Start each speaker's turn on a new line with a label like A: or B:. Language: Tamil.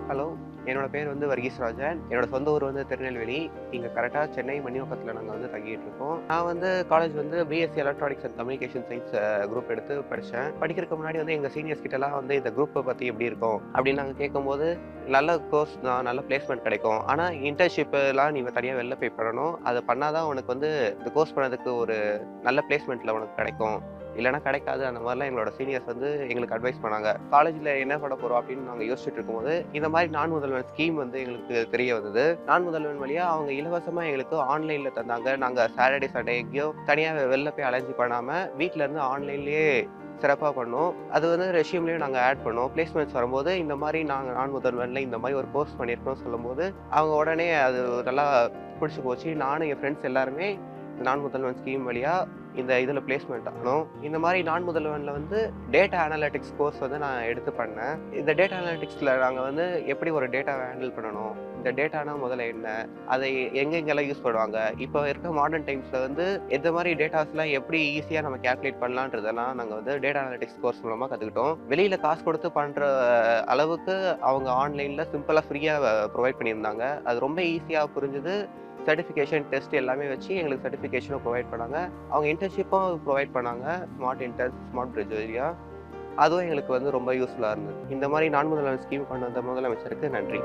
A: ஹலோ. என்னோட பேர் வந்து வர்கீஸ் ராஜன். என்னோட சொந்த ஊர் வந்து திருநெல்வேலி. இங்க கரெக்ட்டா சென்னை மணிவாக்கத்துல நாங்க வந்து தங்கிட்டு இருக்கோம். நான் வந்து காலேஜ் வந்து BSc electronics and communication science group எடுத்து படிச்சேன். படிக்கிறதுக்கு முன்னாடி வந்து எங்க சீனியர்ஸ் கிட்டலாம் வந்து இந்த குரூப்ப பத்தி எப்படி இருக்கும் அப்படின்னு நாங்க கேட்கும்போது, நல்ல கோர்ஸ் தான், நல்ல பிளேஸ்மெண்ட் கிடைக்கும். ஆனா இன்டர்ன்ஷிப்லாம் நீ தனியா வெளில போய் பண்ணணும். அத பண்ணா தான் உனக்கு வந்து இந்த கோர்ஸ் பண்ணதுக்கு ஒரு நல்ல பிளேஸ்மெண்ட்ல உனக்கு கிடைக்கும். இல்லன்னா கிடைக்காது. அந்த மாதிரிலாம் எங்களோட சீனியர்ஸ் வந்து எங்களுக்கு அட்வைஸ் பண்ணாங்க. காலேஜ்ல என்ன பண்ண போறோம் அப்படின்னு நாங்க யோசிச்சுட்டு இருக்கும்போது, இந்த மாதிரி நான் முதல்வன் ஸ்கீம் வந்து எங்களுக்கு தெரிய வந்தது. நான் முதல்வன் வழியா அவங்க இலவசமா எங்களுக்கு ஆன்லைன்ல தந்தாங்க. நாங்க சாட்டர்டே, சண்டே எங்கேயோ தனியா வெளில போய் அலைஞ்சு பண்ணாம, வீட்ல இருந்து ஆன்லைன்லயே சிறப்பா பண்ணோம். அது வந்து ரெஸ்யூம்லயும் நாங்க ஆட் பண்ணோம். பிளேஸ்மெண்ட்ஸ் வரும்போது இந்த மாதிரி நாங்க நான் முதல்வன்ல இந்த மாதிரி ஒரு கோர்ஸ் பண்ணியிருக்கோம்னு சொல்லும்போது, அவங்க உடனே அது நல்லா பிடிச்சு போச்சு. நானும் என் ஃப்ரெண்ட்ஸ் எல்லாருமே நான் முதல்வன் ஸ்கீம் வழியா இந்த இதில் பிளேஸ்மெண்ட் ஆகணும். இந்த மாதிரி நான் முதல்வனில் வந்து டேட்டா அனலிட்டிக்ஸ் கோர்ஸ் வந்து நான் எடுத்து பண்ணேன். இந்த டேட்டா அனலிட்டிக்ஸில் நாங்கள் வந்து எப்படி ஒரு டேட்டாவை ஹேண்டில் பண்ணணும், இந்த டேட்டானா முதல்ல என்ன, அதை எங்கெங்கெல்லாம் யூஸ் பண்ணுவாங்க, இப்போ இருக்க மாடர்ன் டைம்ஸில் வந்து எந்த மாதிரி டேட்டாஸ்லாம் எப்படி ஈஸியாக நம்ம கேல்குலேட் பண்ணலான்றதெல்லாம் நாங்கள் வந்து டேட்டா அனலிட்டிக்ஸ் கோர்ஸ் மூலமாக கற்றுக்கிட்டோம். வெளியில் காசு கொடுத்து பண்ணுற அளவுக்கு அவங்க ஆன்லைனில் சிம்பிளாக ஃப்ரீயாக ப்ரொவைட் பண்ணியிருந்தாங்க. அது ரொம்ப ஈஸியாக புரிஞ்சுது. சர்டிஃபிகேஷன் டெஸ்ட் எல்லாமே வச்சு எங்களுக்கு சர்டிஃபிகேஷனும் ப்ரொவைட் பண்ணாங்க. அவங்க இன்டர்ன்ஷிப்பும் ப்ரொவைட் பண்ணாங்க. ஸ்மார்ட் இன்டர்ன், ஸ்மார்ட் பிரிட்ஜ் வழியா. அதுவும் எங்களுக்கு வந்து ரொம்ப யூஸ்ஃபுல்லாக இருந்தது. இந்த மாதிரி நான் முதல்வன் ஸ்கீம் கொண்டு வந்த முதலமைச்சருக்கு நன்றி.